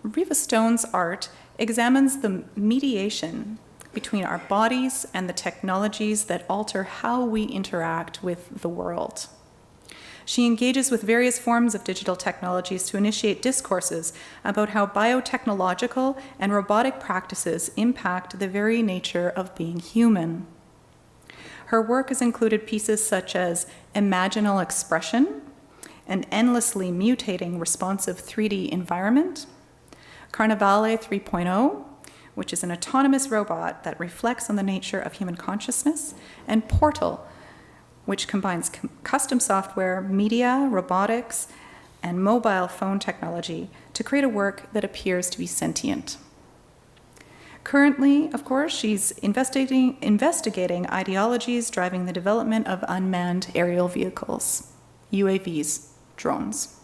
Reva Stone's art examines the mediation between our bodies and the technologies that alter how we interact with the world. She engages with various forms of digital technologies to initiate discourses about how biotechnological and robotic practices impact the very nature of being human. Her work has included pieces such as Imaginal Expression, an endlessly mutating responsive 3D environment, Carnevale 3.0, which is an autonomous robot that reflects on the nature of human consciousness, and Portal, which combines custom software, media, robotics, and mobile phone technology to create a work that appears to be sentient. Currently, of course, she's investigating ideologies driving the development of unmanned aerial vehicles, UAVs, drones.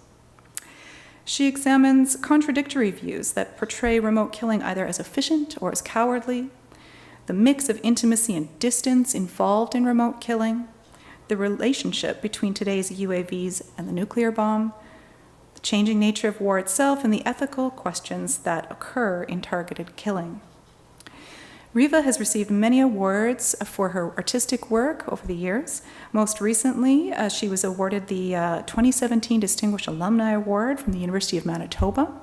She examines contradictory views that portray remote killing either as efficient or as cowardly, the mix of intimacy and distance involved in remote killing, the relationship between today's UAVs and the nuclear bomb, the changing nature of war itself, and the ethical questions that occur in targeted killing. Reva has received many awards for her artistic work over the years. Most recently, she was awarded the 2017 Distinguished Alumni Award from the University of Manitoba.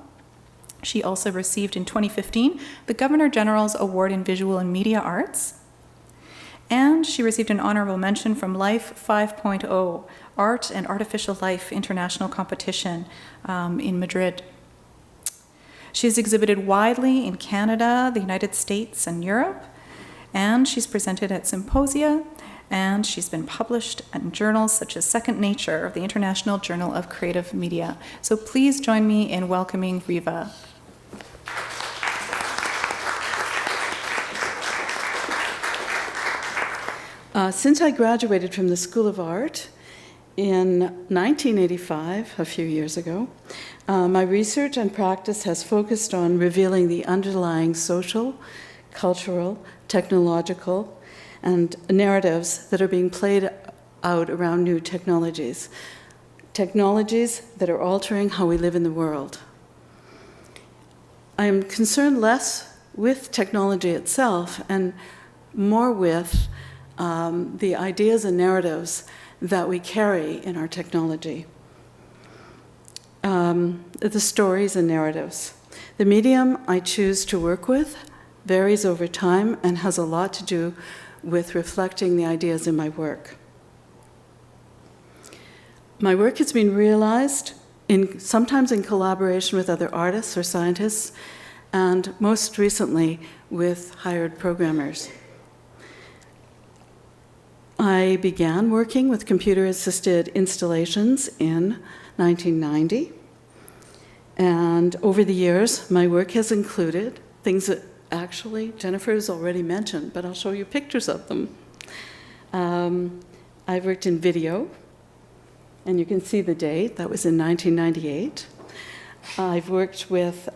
She also received in 2015 the Governor General's Award in Visual and Media Arts. And she received an honorable mention from Life 5.0, Art and Artificial Life International Competition in Madrid. She has exhibited widely in Canada, the United States, and Europe, and she's presented at symposia, and she's been published in journals such as Second Nature of the International Journal of Creative Media. So please join me in welcoming Reva. Since I graduated from the School of Art in 1985, a few years ago, my research and practice has focused on revealing the underlying social, cultural, technological, and narratives that are being played out around new technologies. Technologies that are altering how we live in the world. I am concerned less with technology itself and more with the ideas and narratives that we carry in our technology. The stories and narratives. The medium I choose to work with varies over time and has a lot to do with reflecting the ideas in my work. My work has been realized sometimes in collaboration with other artists or scientists, and most recently with hired programmers. I began working with computer-assisted installations in 1990, and over the years, my work has included things that actually Jennifer has already mentioned, but I'll show you pictures of them. I've worked in video, and you can see the date, that was in 1998. I've worked with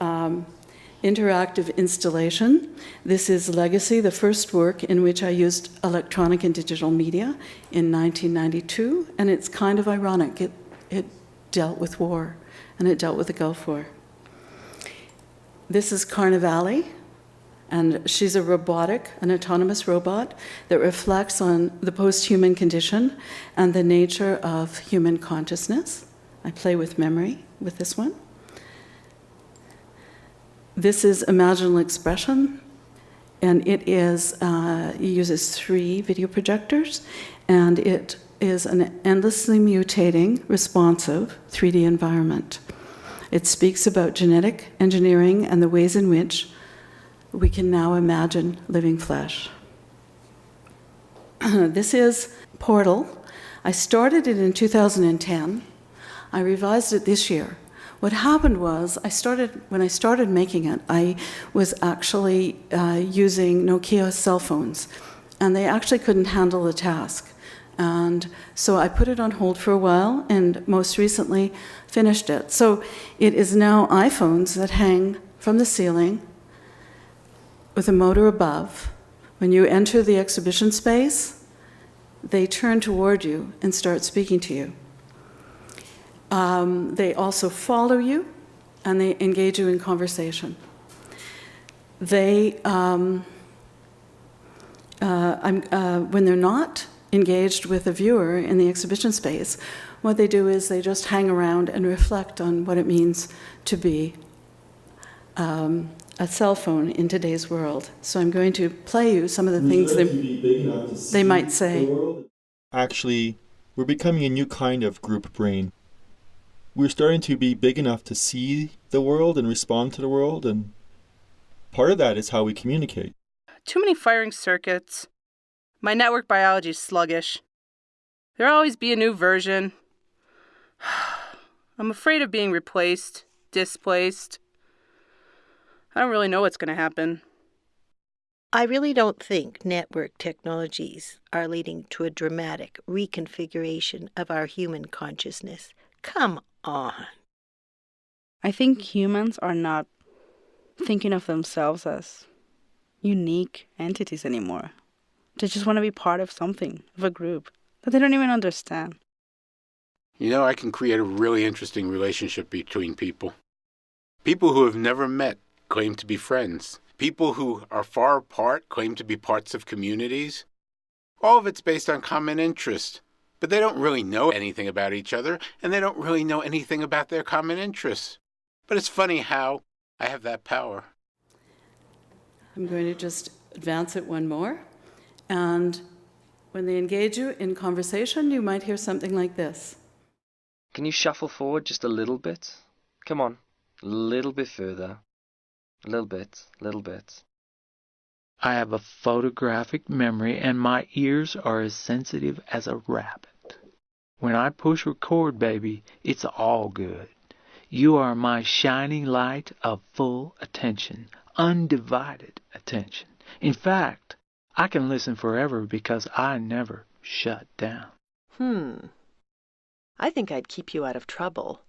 interactive installation. This is Legacy, the first work in which I used electronic and digital media in 1992, and it's kind of ironic. It dealt with war, and it dealt with the Gulf War. This is Carnevale, and she's an autonomous robot that reflects on the post-human condition and the nature of human consciousness. I play with memory with this one. This is Imaginal Expression, and it uses 3 video projectors, and it is an endlessly mutating, responsive 3D environment. It speaks about genetic engineering and the ways in which we can now imagine living flesh. This is Portal. I started it in 2010. I revised it this year. What happened was, when I started making it, I was actually using Nokia cell phones, and they actually couldn't handle the task. And so I put it on hold for a while, and most recently finished it. So it is now iPhones that hang from the ceiling with a motor above. When you enter the exhibition space, they turn toward you and start speaking to you. They also follow you and they engage you in conversation. They, when they're not engaged with a viewer in the exhibition space, what they do is they just hang around and reflect on what it means to be a cell phone in today's world. So I'm going to play you some of the things they might say. Actually, we're becoming a new kind of group brain. We're starting to be big enough to see the world and respond to the world, and part of that is how we communicate. Too many firing circuits. My network biology is sluggish. There'll always be a new version. I'm afraid of being replaced, displaced. I don't really know what's going to happen. I really don't think network technologies are leading to a dramatic reconfiguration of our human consciousness. Come on. I think humans are not thinking of themselves as unique entities anymore. They just want to be part of something, of a group, that they don't even understand. You know, I can create a really interesting relationship between people. People who have never met claim to be friends. People who are far apart claim to be parts of communities. All of it's based on common interest, but they don't really know anything about each other, and they don't really know anything about their common interests. But it's funny how I have that power. I'm going to just advance it one more. And when they engage you in conversation, you might hear something like this. Can you shuffle forward just a little bit? Come on, a little bit further. A little bit, little bit. I have a photographic memory and my ears are as sensitive as a rabbit. When I push record, baby, it's all good. You are my shining light of full attention, undivided attention. In fact, I can listen forever because I never shut down. I think I'd keep you out of trouble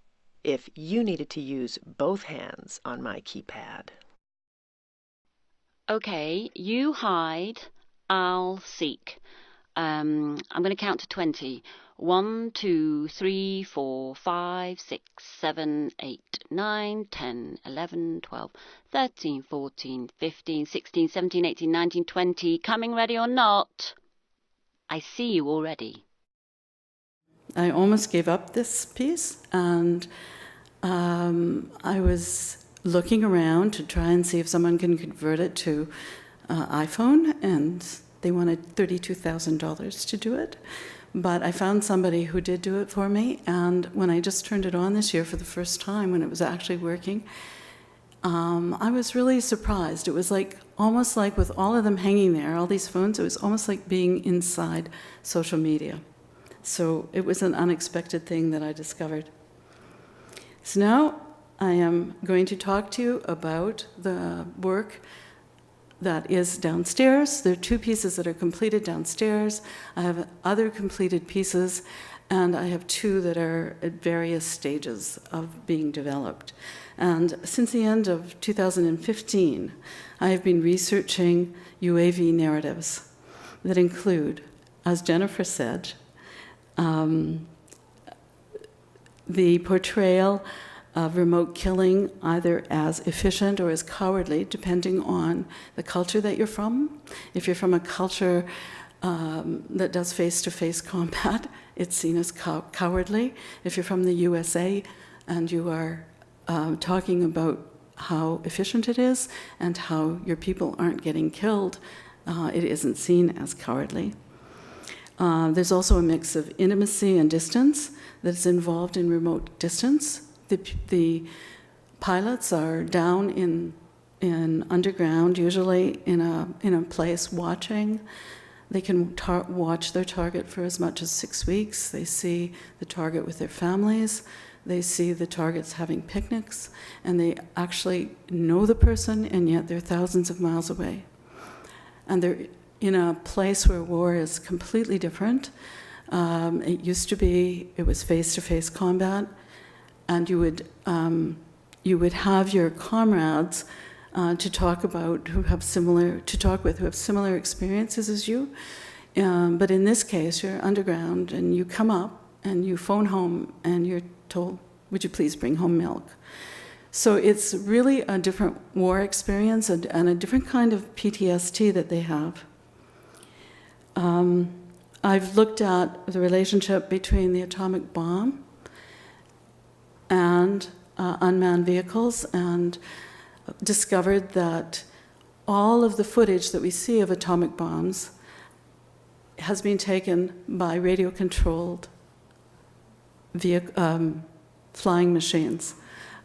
if you needed to use both hands on my keypad. Okay, you hide, I'll seek. I'm going to count to 20. 1, 2, 3, 4, 5, 6, 7, 8, 9, 10, 11, 12, 13, 14, 15, 16, 17, 18, 19, 20. Coming ready or not? I see you already. I almost gave up this piece, and I was looking around to try and see if someone can convert it to iPhone, and they wanted $32,000 to do it. But I found somebody who did do it for me, and when I just turned it on this year for the first time, when it was actually working, I was really surprised. It was like almost like with all of them hanging there, all these phones, it was almost like being inside social media. So it was an unexpected thing that I discovered. So now I am going to talk to you about the work that is downstairs. There are 2 pieces that are completed downstairs. I have other completed pieces, and I have 2 that are at various stages of being developed. And since the end of 2015, I have been researching UAV narratives that include, as Jennifer said, the portrayal of remote killing either as efficient or as cowardly, depending on the culture that you're from. If you're from a culture that does face-to-face combat, it's seen as cowardly. If you're from the USA and you are talking about how efficient it is and how your people aren't getting killed, it isn't seen as cowardly. There's also a mix of intimacy and distance that's involved in remote distance. The pilots are down in underground, usually in a place watching. They can watch their target for as much as 6 weeks. They see the target with their families. They see the targets having picnics, and they actually know the person, and yet they're thousands of miles away. And they're in a place where war is completely different. It used to be, it was face-to-face combat, and you would have your comrades to talk with who have similar experiences as you. But in this case, you're underground, and you come up and you phone home, and you're told, "Would you please bring home milk?" So it's really a different war experience and a different kind of PTSD that they have. I've looked at the relationship between the atomic bomb and unmanned vehicles and discovered that all of the footage that we see of atomic bombs has been taken by radio-controlled flying machines.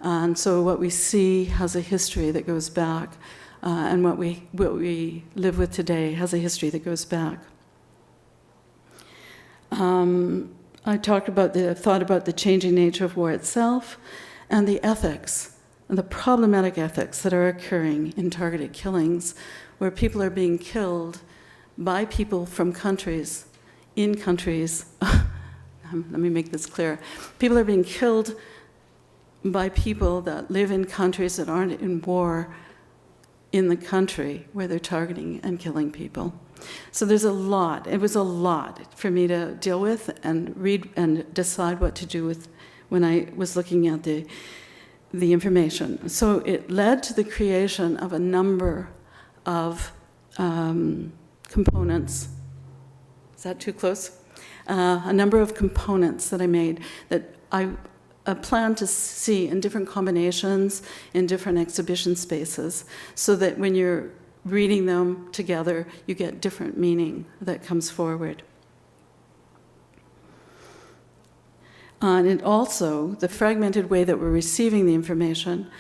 And so what we see has a history that goes back, and what we live with today has a history that goes back. I thought about the changing nature of war itself and the ethics, and the problematic ethics that are occurring in targeted killings, where people are being killed by people from countries, in countries. Let me make this clear. People are being killed by people that live in countries that aren't in war in the country where they're targeting and killing people. So there's a lot. It was a lot for me to deal with and read and decide what to do with when I was looking at the information. So it led to the creation of a number of components. Is that too close? A number of components that I made that I plan to see in different combinations in different exhibition spaces, so that when you're reading them together, you get different meaning that comes forward. And it also, the fragmented way that we're receiving the information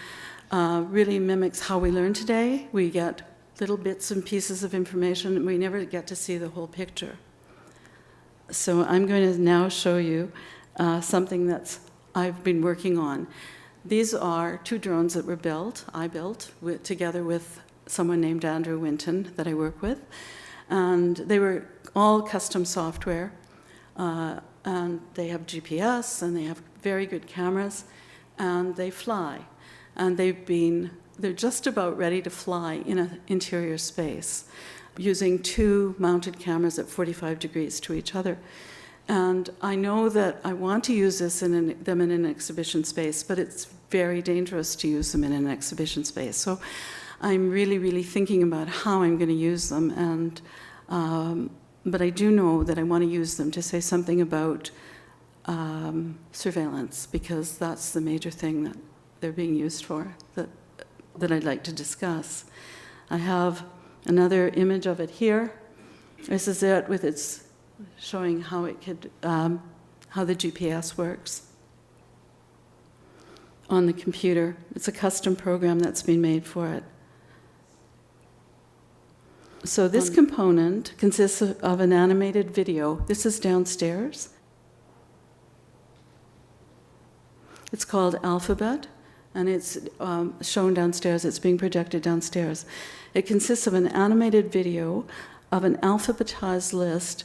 really mimics how we learn today. We get little bits and pieces of information, and we never get to see the whole picture. So I'm going to now show you something that I've been working on. These are 2 drones that were I built together with someone named Andrew Winton that I work with. And they were all custom software. And they have GPS, and they have very good cameras, and they fly. And they're just about ready to fly in an interior space, using 2 mounted cameras at 45 degrees to each other. And I know that I want to use them in an exhibition space, but it's very dangerous to use them in an exhibition space. So I'm really, really thinking about how I'm going to use them. And but I do know that I want to use them to say something about surveillance, because that's the major thing that they're being used for, that I'd like to discuss. I have another image of it here. This is it with its showing how it could, how the GPS works on the computer. It's a custom program that's been made for it. So this component consists of an animated video. This is downstairs. It's called Alphabet, and it's shown downstairs. It's being projected downstairs. It consists of an animated video of an alphabetized list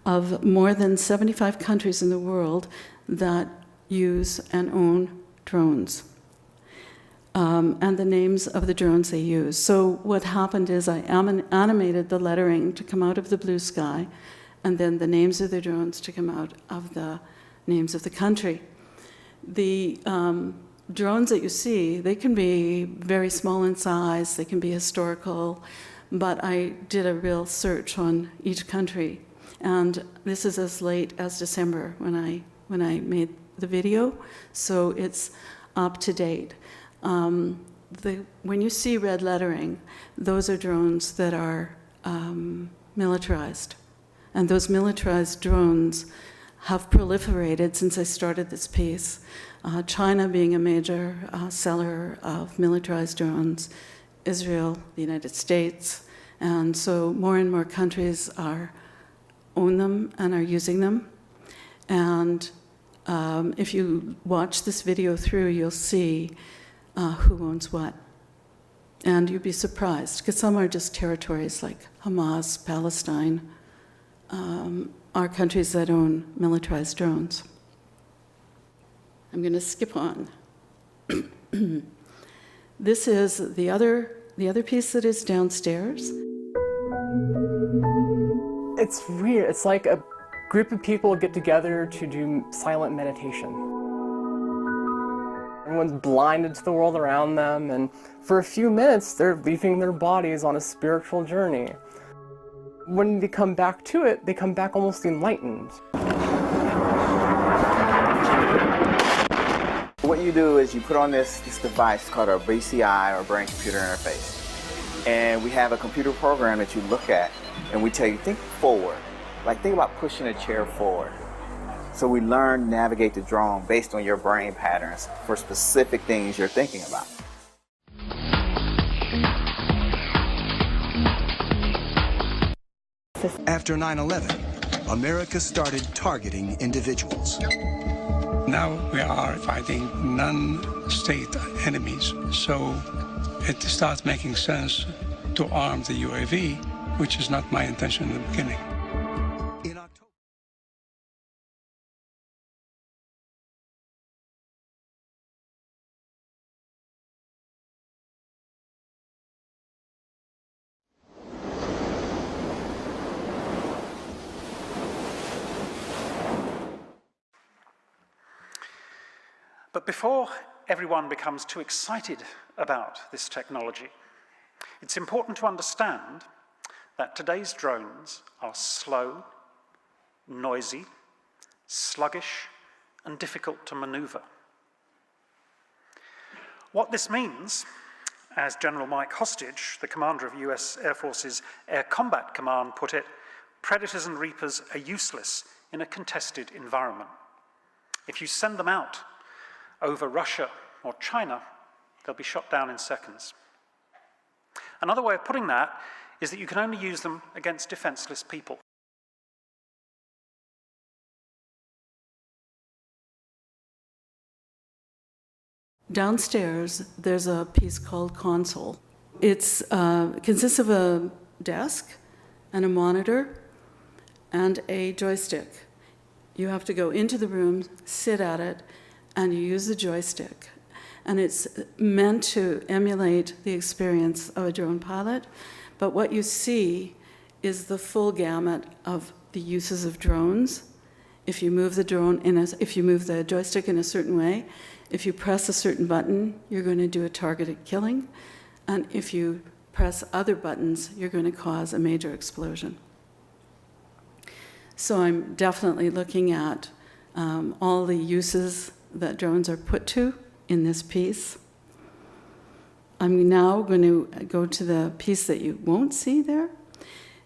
of more than 75 countries in the world that use and own drones. And the names of the drones they use. So what happened is I animated the lettering to come out of the blue sky, and then the names of the drones to come out of the names of the country. The drones that you see, they can be very small in size, they can be historical, but I did a real search on each country. And this is as late as December when I made the video, so it's up to date. When you see red lettering, those are drones that are militarized. And those militarized drones have proliferated since I started this piece. China being a major seller of militarized drones, Israel, the United States, and so more and more countries own them and are using them. And if you watch this video through, you'll see who owns what. And you'd be surprised, because some are just territories like Hamas, Palestine, are countries that own militarized drones. I'm going to skip on. This is the other piece that is downstairs. It's weird. It's like a group of people get together to do silent meditation. Everyone's blinded to the world around them, and for a few minutes, they're leaving their bodies on a spiritual journey. When they come back to it, they come back almost enlightened. What you do is you put on this device called a BCI, or brain computer interface. And we have a computer program that you look at, and we tell you, think forward. Like, think about pushing a chair forward. So we learn to navigate the drone based on your brain patterns for specific things you're thinking about. After 9/11, America started targeting individuals. Now we are fighting non-state enemies, so it starts making sense to arm the UAV, which is not my intention in the beginning. But before everyone becomes too excited about this technology, it's important to understand that today's drones are slow, noisy, sluggish, and difficult to maneuver. What this means, as General Mike Hostage, the commander of US Air Force's Air Combat Command, put it, predators and reapers are useless in a contested environment. If you send them out over Russia or China, they'll be shot down in seconds. Another way of putting that is that you can only use them against defenseless people. Downstairs, there's a piece called console. It consists of a desk and a monitor and a joystick. You have to go into the room, sit at it, and you use the joystick. And it's meant to emulate the experience of a drone pilot, but what you see is the full gamut of the uses of drones. If you move the if you move the joystick in a certain way, if you press a certain button, you're going to do a targeted killing, and if you press other buttons, you're going to cause a major explosion. So I'm definitely looking at all the uses that drones are put to in this piece. I'm now going to go to the piece that you won't see there.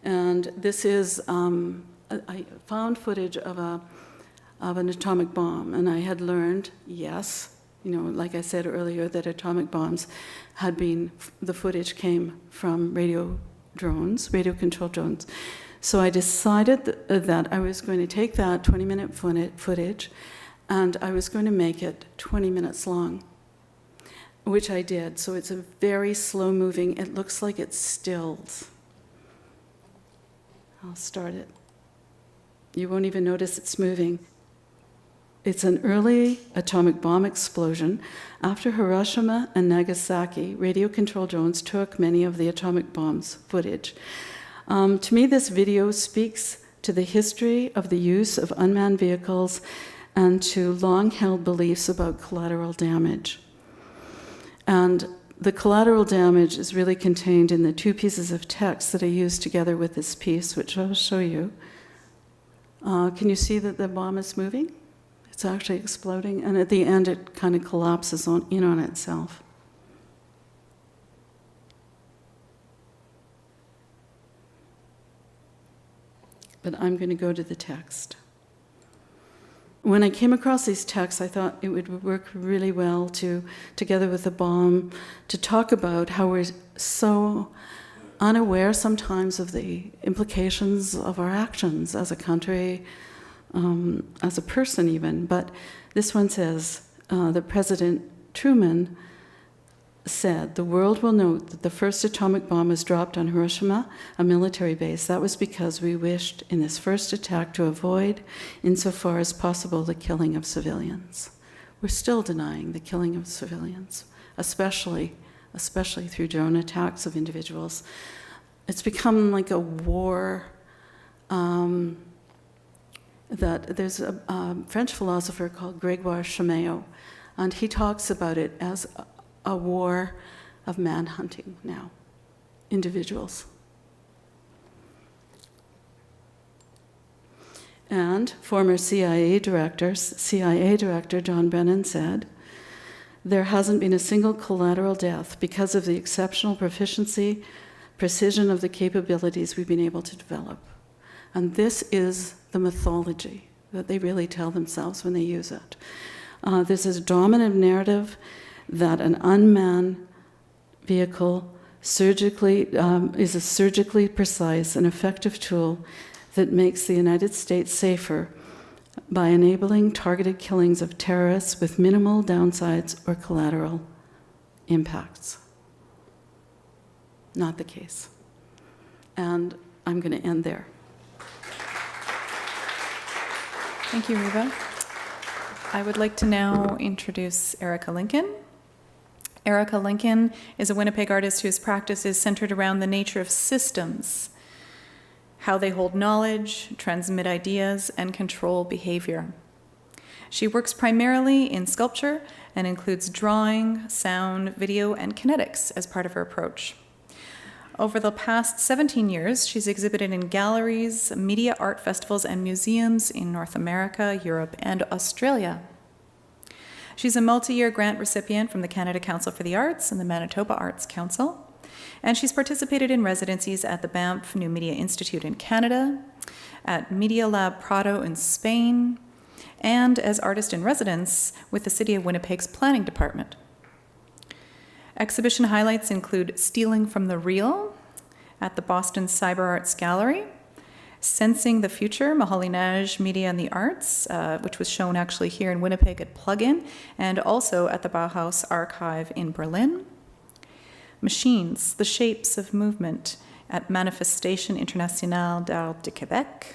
And this is, I found footage of an atomic bomb, and I had learned, yes, like I said earlier, that atomic bombs had been, the footage came from radio controlled drones. So I decided that I was going to take that 20-minute footage and I was going to make it 20 minutes long, which I did. So it's a very slow moving, it looks like it stills. I'll start it. You won't even notice it's moving. It's an early atomic bomb explosion. After Hiroshima and Nagasaki, radio-controlled drones took many of the atomic bombs' footage. To me, this video speaks to the history of the use of unmanned vehicles and to long-held beliefs about collateral damage. And the collateral damage is really contained in the two pieces of text that I used together with this piece, which I'll show you. Can you see that the bomb is moving? It's actually exploding, and at the end it kind of collapses in on itself. But I'm going to go to the text. When I came across these texts, I thought it would work really well together with the bomb, to talk about how we're so unaware sometimes of the implications of our actions as a country, as a person even. But this one says that President Truman said, "The world will note that the first atomic bomb was dropped on Hiroshima, a military base. That was because we wished in this first attack to avoid, insofar as possible, the killing of civilians." We're still denying the killing of civilians, especially through drone attacks of individuals. It's become like a war. That there's a French philosopher called Grégoire Chaméo. And he talks about it as a war of manhunting now, individuals. And former CIA Director John Brennan said, "There hasn't been a single collateral death because of the exceptional proficiency, precision of the capabilities we've been able to develop." And this is the mythology that they really tell themselves when they use it. This is a dominant narrative that an unmanned vehicle is a surgically precise and effective tool that makes the United States safer by enabling targeted killings of terrorists with minimal downsides or collateral impacts. Not the case. And I'm going to end there. Thank you, Reva. I would like to now introduce Erika Lincoln. Erika Lincoln is a Winnipeg artist whose practice is centered around the nature of systems, how they hold knowledge, transmit ideas, and control behavior. She works primarily in sculpture and includes drawing, sound, video, and kinetics as part of her approach. Over the past 17 years, she's exhibited in galleries, media art festivals, and museums in North America, Europe, and Australia. She's a multi-year grant recipient from the Canada Council for the Arts and the Manitoba Arts Council. And she's participated in residencies at the Banff New Media Institute in Canada, at Media Lab Prado in Spain, and as artist in residence with the City of Winnipeg's Planning Department. Exhibition highlights include Stealing from the Real at the Boston Cyber Arts Gallery, Sensing the Future, Moholy-Nagy Media and the Arts, which was shown actually here in Winnipeg at Plug-In, and also at the Bauhaus Archive in Berlin. Machines, the Shapes of Movement at Manifestation Internationale d'Art de Québec,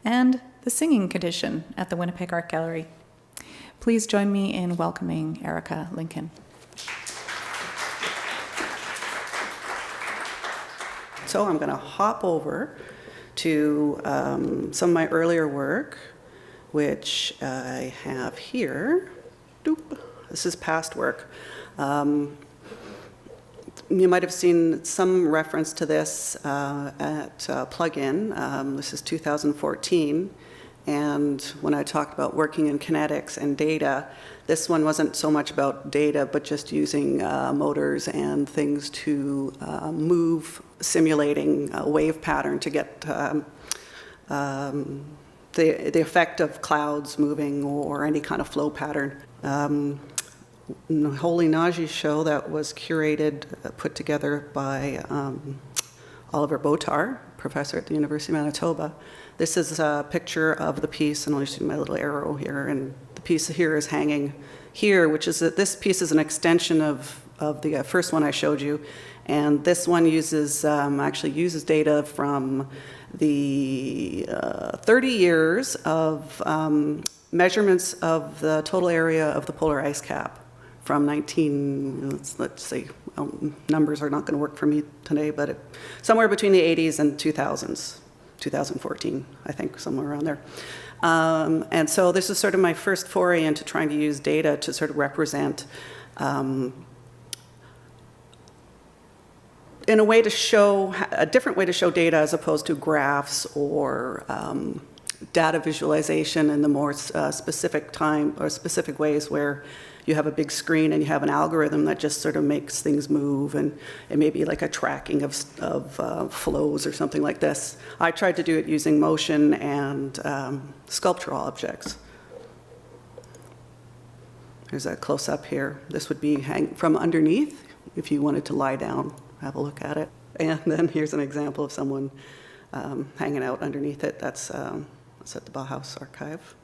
and The Singing Condition at the Winnipeg Art Gallery. Please join me in welcoming Erika Lincoln. So I'm going to hop over to some of my earlier work, which I have here. Doop. This is past work. You might have seen some reference to this at Plug-In. This is 2014. And when I talked about working in kinetics and data, this one wasn't so much about data, but just using motors and things to move, simulating a wave pattern to get the effect of clouds moving or any kind of flow pattern. Moholy-Nagy show that was curated, put together by Oliver Botar, professor at the University of Manitoba. This is a picture of the piece, and I'll just do my little arrow here, and the piece here is hanging here, which is that this piece is an extension of the first one I showed you, and this one uses actually uses data from the 30 years of measurements of the total area of the polar ice cap from let's say, numbers are not going to work for me today, but somewhere between the 80s and 2000s, 2014, I think, somewhere around there. And so this is sort of my first foray into trying to use data to sort of represent, in a way to show, a different way to show data as opposed to graphs or data visualization in the more specific time or specific ways where you have a big screen and you have an algorithm that just sort of makes things move, and it may be like a tracking of flows or something like this. I tried to do it using motion and sculptural objects. There's a close-up here. This would be from underneath if you wanted to lie down, have a look at it. And then here's an example of someone hanging out underneath it. That's at the Bauhaus Archive.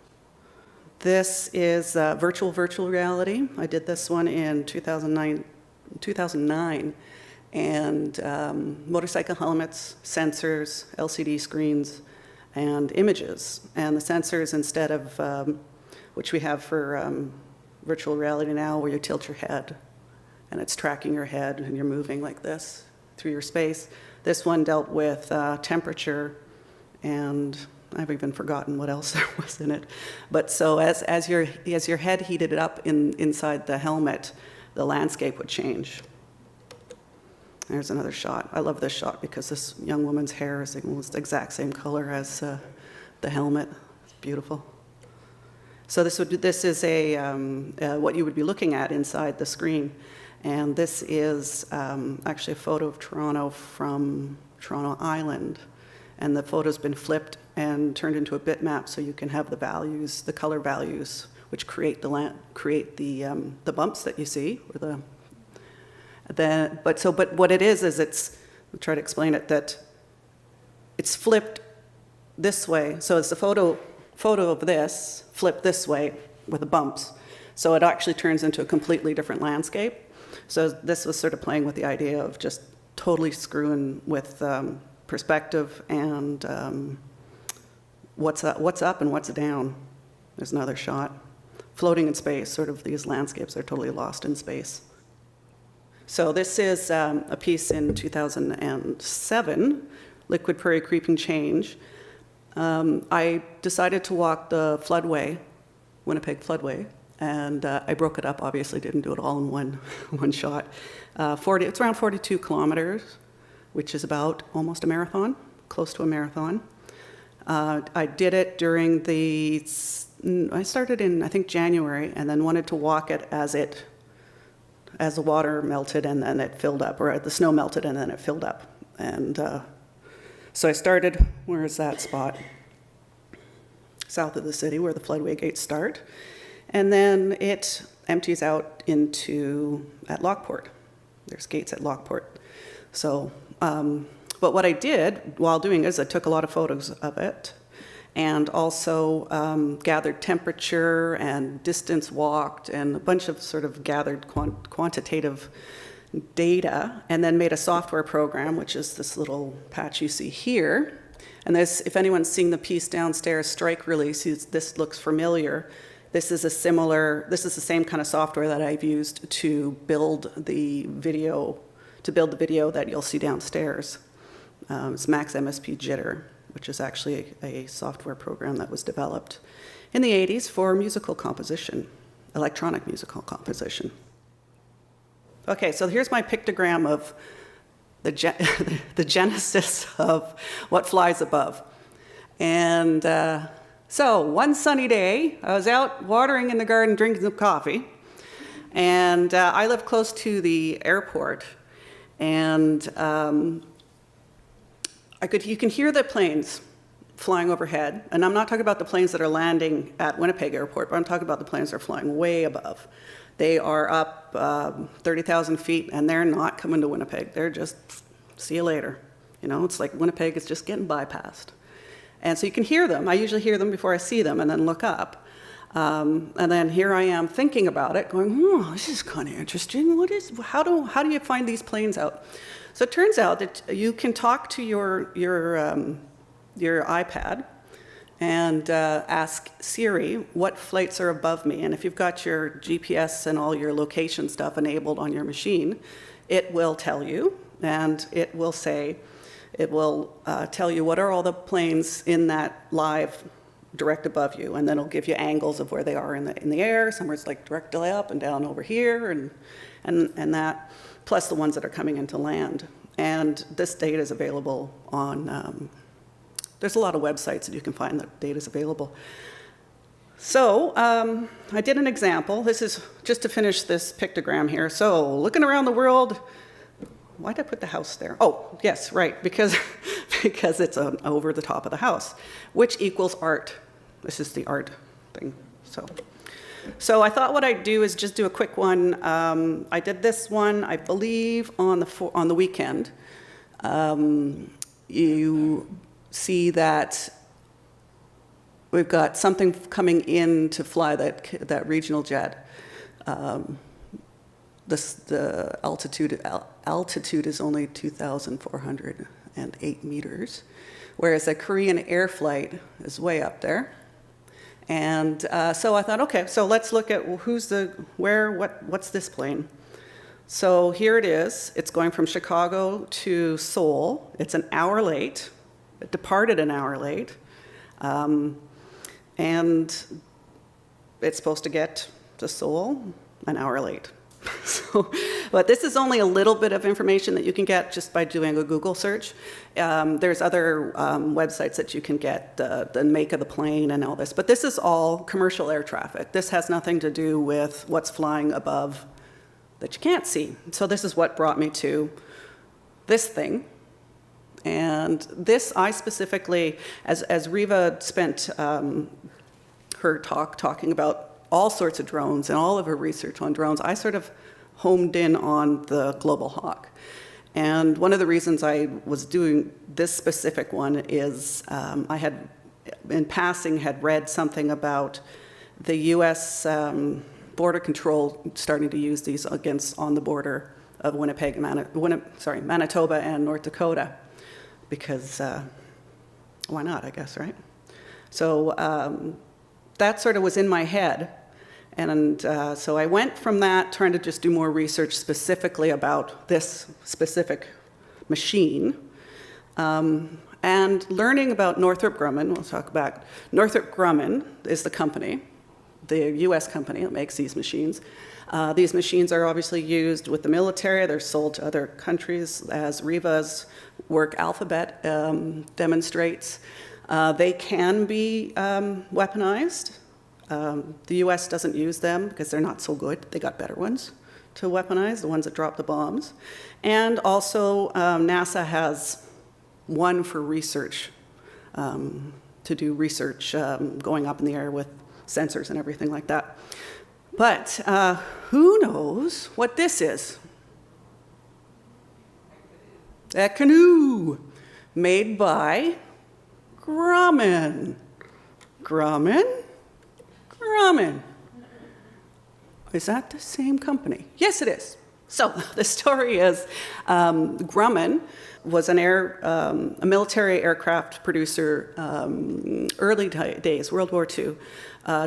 This is virtual reality. I did this one in 2009, and motorcycle helmets, sensors, LCD screens, and images. And the sensors, instead of, which we have for virtual reality now, where you tilt your head, and it's tracking your head, and you're moving like this through your space. This one dealt with temperature and I've even forgotten what else there was in it. But so as your head heated it up inside the helmet, the landscape would change. There's another shot. I love this shot because this young woman's hair is almost the exact same color as the helmet. It's beautiful. So this is what you would be looking at inside the screen. And this is actually a photo of Toronto from Toronto Island. And the photo's been flipped and turned into a bitmap so you can have the values, the color values, which create the bumps that you see, or but what it is I'll try to explain it, that it's flipped this way. So it's the photo of this flipped this way with the bumps. So it actually turns into a completely different landscape. So this was sort of playing with the idea of just totally screwing with perspective and what's up and what's down. There's another shot. Floating in space, sort of these landscapes are totally lost in space. So this is a piece in 2007, Liquid Prairie Creeping Change. I decided to walk the floodway, Winnipeg floodway, and I broke it up, obviously didn't do it all in one shot. It's around 42 kilometers, which is about almost a marathon, close to a marathon. I did it during I started in, I think, January, and then wanted to walk it as the water melted and then it filled up, or the snow melted and then it filled up. And so I started, where is that spot? South of the city, where the floodway gates start. And then it empties out at Lockport. There's gates at Lockport. So, but what I did while doing is I took a lot of photos of it, and also gathered temperature and distance walked and a bunch of sort of gathered quantitative data, and then made a software program, which is this little patch you see here. And this, if anyone's seeing the piece downstairs, Strike Release, this looks familiar. This is the same kind of software that I've used to build the video that you'll see downstairs. It's Msp Jitter, which is actually a software program that was developed in the 80s for musical composition, electronic musical composition. Okay, so here's my pictogram of the genesis of what flies above. And so one sunny day, I was out watering in the garden, drinking some coffee, and I live close to the airport, and you can hear the planes flying overhead, and I'm not talking about the planes that are landing at Winnipeg Airport, but I'm talking about the planes that are flying way above. They are up 30,000 feet, and they're not coming to Winnipeg. They're just, see you later. You know, it's like Winnipeg is just getting bypassed. And so you can hear them. I usually hear them before I see them and then look up. And then here I am thinking about it, going, this is kind of interesting. How do you find these planes out? So it turns out that you can talk to your iPad and ask Siri what flights are above me. And if you've got your GPS and all your location stuff enabled on your machine, it will tell you, and it will tell you what are all the planes in that live direct above you, and then it'll give you angles of where they are in the air. Somewhere it's like directly up and down over here, and that, plus the ones that are coming into land. And this data is available on. There's a lot of websites that you can find that data is available. So I did an example. This is just to finish this pictogram here. So looking around the world. Why did I put the house there? Oh, yes, right, because it's over the top of the house, which equals art. This is the art thing. So I thought what I'd do is just do a quick one. I did this one, I believe, on the weekend. You see that we've got something coming in to fly that regional jet. The altitude is only 2,408 meters, whereas a Korean air flight is way up there. And so I thought, okay, so let's look at what's this plane? So here it is. It's going from Chicago to Seoul. It's an hour late. It departed an hour late. And it's supposed to get to Seoul an hour late. But this is only a little bit of information that you can get just by doing a Google search. There's other websites that you can get, the make of the plane and all this. But this is all commercial air traffic. This has nothing to do with what's flying above that you can't see. So this is what brought me to this thing. And this, I specifically, as Reva spent her talk talking about all sorts of drones and all of her research on drones, I sort of homed in on the Global Hawk. And one of the reasons I was doing this specific one is I had, in passing, had read something about the US border control starting to use these on the border of Winnipeg, Manitoba and North Dakota, because why not, I guess, right? So that sort of was in my head. And so I went from that, trying to just do more research specifically about this specific machine, and learning about Northrop Grumman. We'll talk about Northrop Grumman is the company, the US company that makes these machines. These machines are obviously used with the military. They're sold to other countries, as Reva's work Alphabet demonstrates. They can be weaponized. The US doesn't use them because they're not so good. They got better ones to weaponize, the ones that drop the bombs. And also NASA has one for research, to do research going up in the air with sensors and everything like that. But who knows what this is? A canoe made by Grumman. Grumman? Grumman. Is that the same company? Yes, it is. So the story is Grumman was a military aircraft producer, early days, World War II,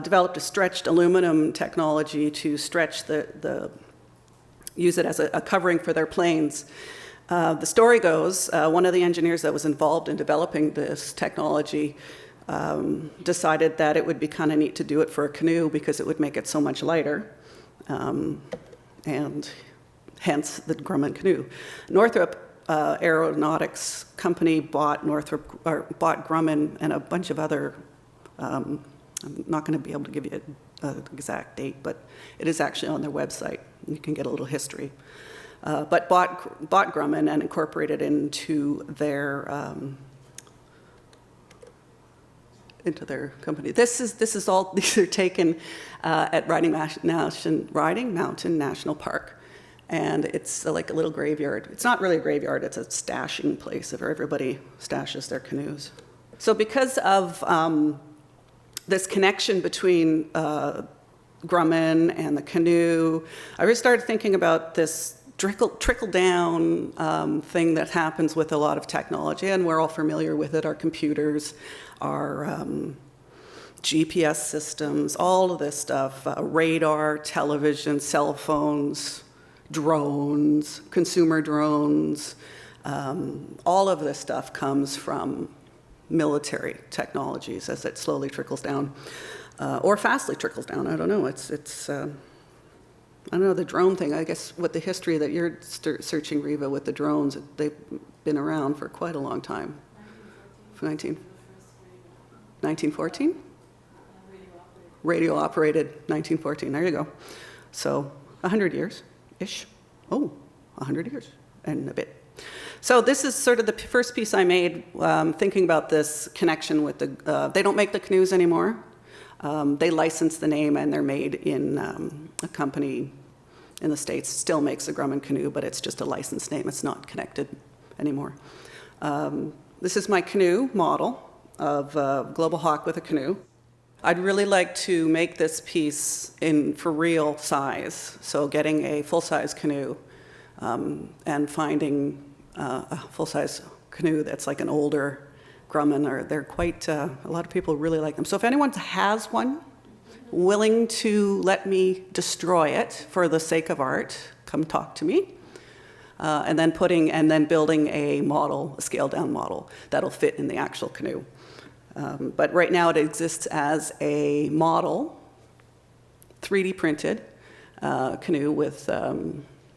developed a stretched aluminum technology to stretch use it as a covering for their planes. The story goes, one of the engineers that was involved in developing this technology decided that it would be kind of neat to do it for a canoe because it would make it so much lighter, and hence the Grumman canoe. Northrop Aeronautics Company bought Grumman and a bunch of other. I'm not going to be able to give you an exact date, but it is actually on their website. You can get a little history. But bought Grumman and incorporated into their company. These are taken at Riding Mountain National Park. And it's like a little graveyard. It's not really a graveyard, it's a stashing place where everybody stashes their canoes. So because of this connection between Grumman and the canoe, I really started thinking about this trickle-down thing that happens with a lot of technology, and we're all familiar with it, our computers, our GPS systems, all of this stuff, radar, television, cell phones, drones, consumer drones, all of this stuff comes from military technologies as it slowly trickles down, or fastly trickles down. I don't know. I don't know, the drone thing, I guess with the history that you're searching, Reva, with the drones, they've been around for quite a long time. 1914? Radio operated 1914, there you go. So 100 years-ish. Oh, 100 years and a bit. So this is sort of the first piece I made, thinking about this connection with they don't make the canoes anymore. They license the name and they're made in a company in the States, still makes a Grumman canoe, but it's just a licensed name. It's not connected anymore. This is my canoe model of Global Hawk with a canoe. I'd really like to make this piece for real size, so getting a full-size canoe and finding a full-size canoe that's like an older Grumman, or they're quite, a lot of people really like them. So if anyone has one, willing to let me destroy it for the sake of art, come talk to me. And then building a model, a scaled-down model that'll fit in the actual canoe. But right now it exists as a model, 3D printed canoe with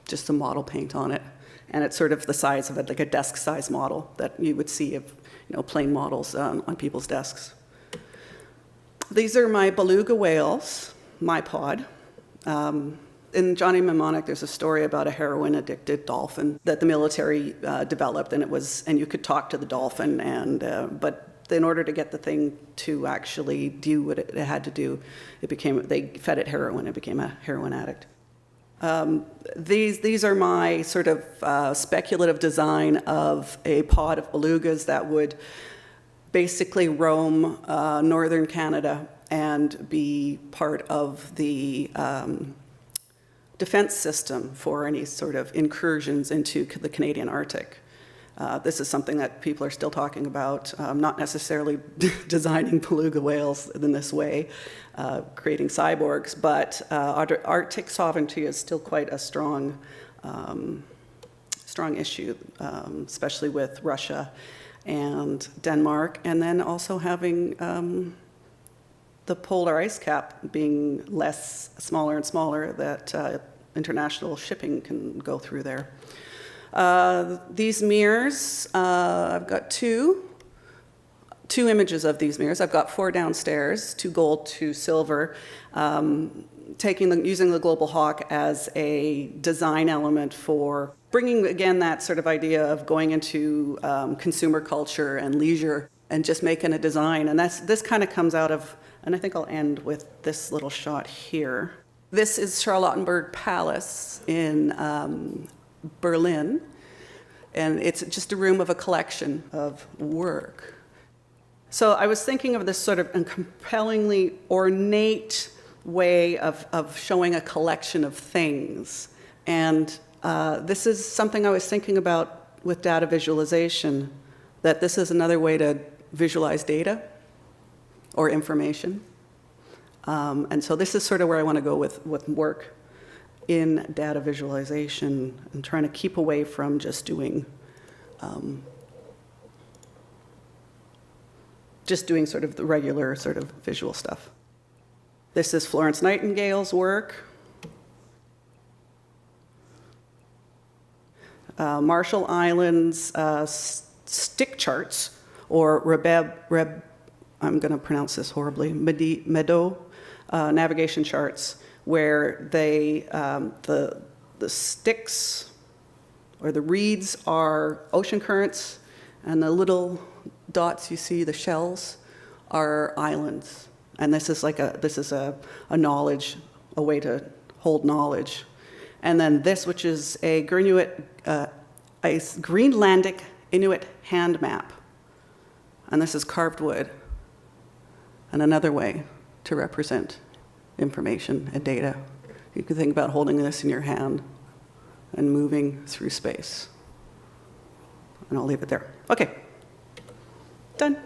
just some model paint on it. And it's sort of the size of it, like a desk size model that you would see of plain models on people's desks. These are my Beluga Whales, my pod. In Johnny Mnemonic, there's a story about a heroin-addicted dolphin that the military developed, and you could talk to the dolphin, but in order to get the thing to actually do what it had to do, they fed it heroin. It became a heroin addict. These are my sort of speculative design of a pod of belugas that would basically roam northern Canada and be part of the defense system for any sort of incursions into the Canadian Arctic. This is something that people are still talking about, not necessarily designing beluga whales in this way, creating cyborgs, but Arctic sovereignty is still quite a strong issue, especially with Russia and Denmark, and then also having the polar ice cap being smaller and smaller, that international shipping can go through there. These mirrors, I've got two images of these mirrors. I've got 4 downstairs, 2 gold, 2 silver, using the Global Hawk as a design element for bringing, again, that sort of idea of going into consumer culture and leisure and just making a design. And this kind of comes out of, and I think I'll end with this little shot here. This is Charlottenburg Palace in Berlin, and it's just a room of a collection of work. So I was thinking of this sort of compellingly ornate way of showing a collection of things. And this is something I was thinking about with data visualization, that this is another way to visualize data or information. And so this is sort of where I want to go with work in data visualization and trying to keep away from just doing sort of the regular sort of visual stuff. This is Florence Nightingale's work. Marshall Islands stick charts, or I'm going to pronounce this horribly, Meadow navigation charts, where the sticks or the reeds are ocean currents, and the little dots you see, the shells, are islands. And this is a knowledge, a way to hold knowledge. And then this, which is a Greenlandic Inuit hand map. And this is carved wood. And another way to represent information and data. You can think about holding this in your hand and moving through space. And I'll leave it there. Okay. Done.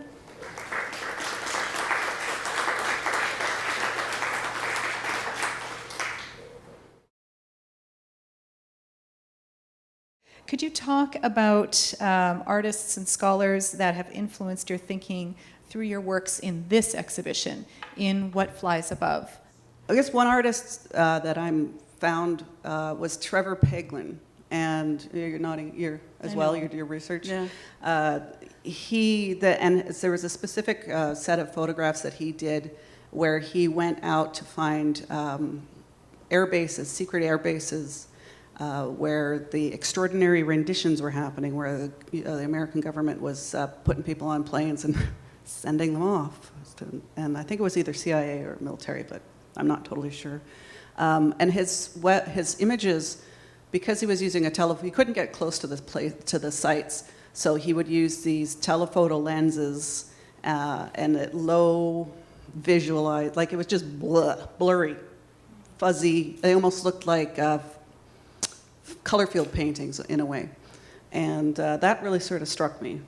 Could you talk about artists and scholars that have influenced your thinking through your works in this exhibition, in What Flies Above? I guess one artist that I'm found was Trevor Paglen, and you're nodding as well, your research. Yeah. And there was a specific set of photographs that he did where he went out to find air bases, secret air bases, where the extraordinary renditions were happening, where the American government was putting people on planes and sending them off. And I think it was either CIA or military, but I'm not totally sure. And his images, because he was using he couldn't get close to the sites, so he would use these telephoto lenses and at low visualized, like it was just blurry, fuzzy. They almost looked like color field paintings in a way. And that really sort of struck me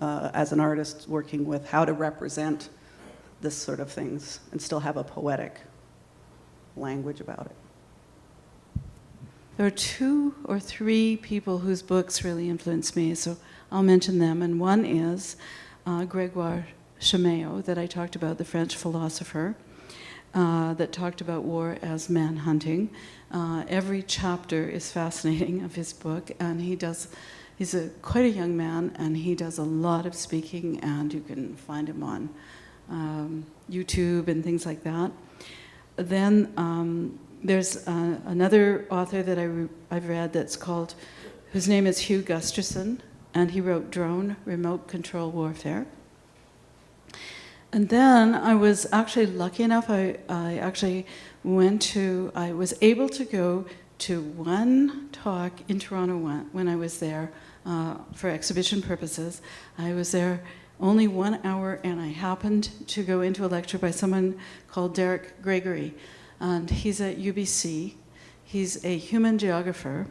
as an artist working with how to represent this sort of things and still have a poetic language about it. There are 2 or 3 people whose books really influenced me, so I'll mention them. And one is Gregoire Chameo that I talked about, the French philosopher, that talked about war as man-hunting. Every chapter is fascinating of his book, and he's quite a young man, and he does a lot of speaking, and you can find him on YouTube and things like that. Then there's another author that I've read whose name is Hugh Gusterson, and he wrote Drone Remote Control Warfare. And then I was actually lucky enough, I was able to go to one talk in Toronto when I was there for exhibition purposes. I was there only 1 hour, and I happened to go into a lecture by someone called Derek Gregory, and he's at UBC. He's a human geographer,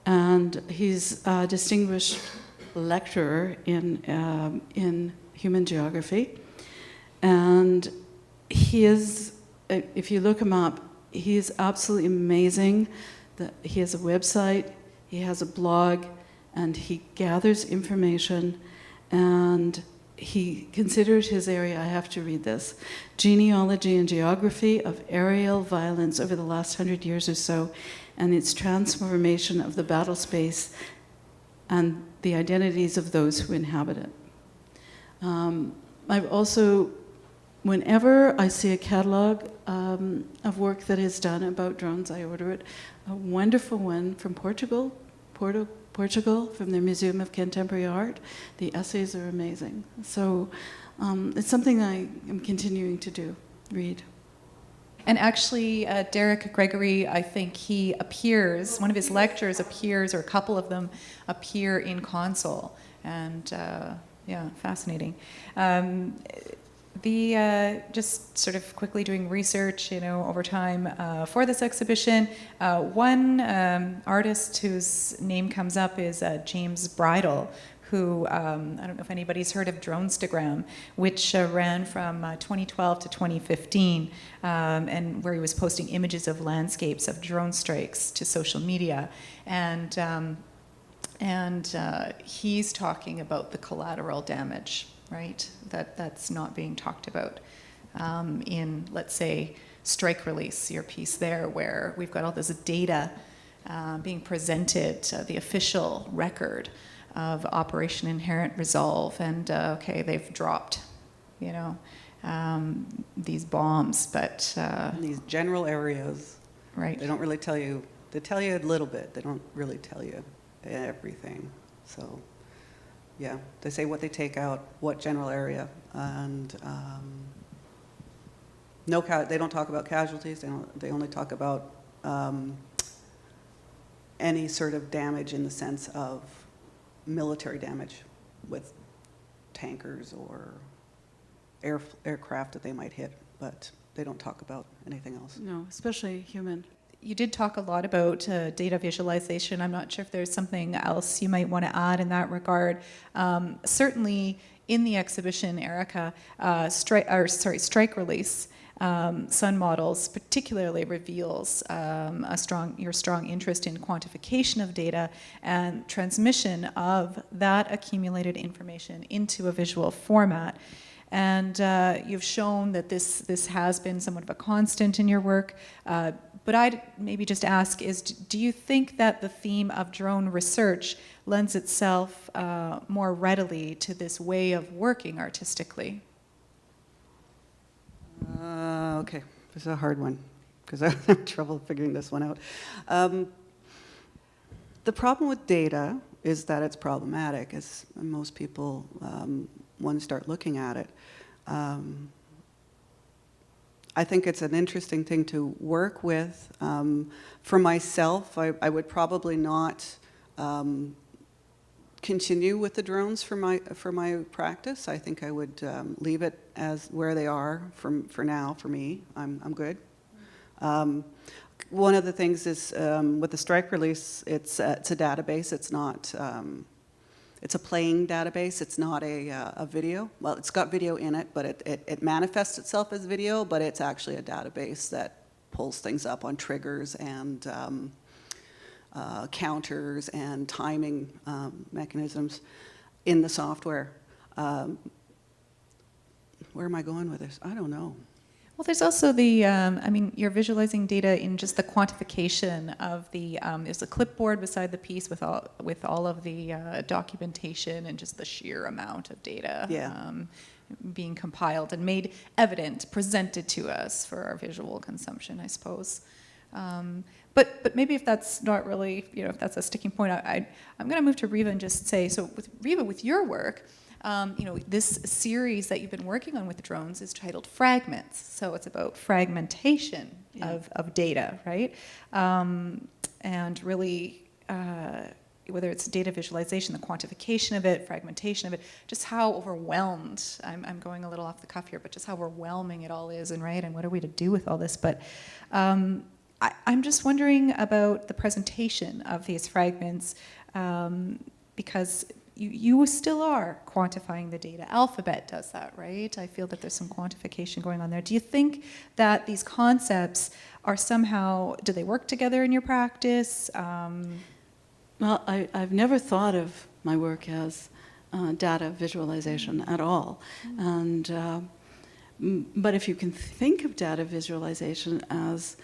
and he's a distinguished lecturer in human geography. And he is, if you look him up, he is absolutely amazing. He has a website, he has a blog, and he gathers information, and he considered his area, I have to read this, Genealogy and Geography of Aerial Violence over the last 100 years or so, and its transformation of the battle space and the identities of those who inhabit it. I've also, whenever I see a catalog of work that is done about drones, I order it. A wonderful one from Portugal, from their Museum of Contemporary Art. The essays are amazing. So it's something I am continuing to read. And actually, Derek Gregory, I think he appears, one of his lectures appears, or a couple of them appear in Console. And yeah, fascinating. Just sort of quickly doing research, over time for this exhibition. One artist whose name comes up is James Bridle, who, I don't know if anybody's heard of Dronestagram, which ran from 2012 to 2015, and where he was posting images of landscapes of drone strikes to social media. And he's talking about the collateral damage, right? That's not being talked about in, let's say, Strike Release, your piece there, where we've got all this data being presented, the official record of Operation Inherent Resolve, and okay, they've dropped, these bombs, but these general areas, right? They don't really tell you. They tell you a little bit. They don't really tell you everything. So, yeah, they say what they take out, what general area, and they don't talk about casualties. They only talk about any sort of damage in the sense of military damage with tankers or aircraft that they might hit, but they don't talk about anything else. No, especially human. You did talk a lot about data visualization. I'm not sure if there's something else you might want to add in that regard. Certainly in the exhibition, Erika, Strike Release, Sun Models particularly reveals your strong interest in quantification of data and transmission of that accumulated information into a visual format. And you've shown that this has been somewhat of a constant in your work. But I'd maybe just ask do you think that the theme of drone research lends itself more readily to this way of working artistically? Okay, this is a hard one because I have trouble figuring this one out. The problem with data is that it's problematic, as most people, want to start looking at it. I think it's an interesting thing to work with. For myself, I would probably not continue with the drones for my practice. I think I would leave it as where they are for now. For me, I'm good. One of the things is with the Strike Release, it's a database. It's not. It's a playing database. It's not a video. Well, it's got video in it, but it manifests itself as video, but it's actually a database that pulls things up on triggers and counters and timing mechanisms in the software. where am I going with this? I don't know. Well, there's also the, you're visualizing data in just the quantification of the, there's a clipboard beside the piece with all of the documentation and just the sheer amount of data being compiled and made evident, presented to us for our visual consumption, I suppose. But maybe if that's not really, if that's a sticking point, I'm going to move to Reva and just say, so with Reva, with your work, this series that you've been working on with drones is titled Fragments. So it's about fragmentation of data, right? And really, whether it's data visualization, the quantification of it, fragmentation of it, just how overwhelmed, I'm going a little off the cuff here, but just how overwhelming it all is, and right, and what are we to do with all this? But I'm just wondering about the presentation of these fragments, because you still are quantifying the data. Alphabet does that, right? I feel that there's some quantification going on there. Do you think that these concepts are somehow, do they work together in your practice? Well, I've never thought of my work as data visualization at all. And, but if you can think of data visualization as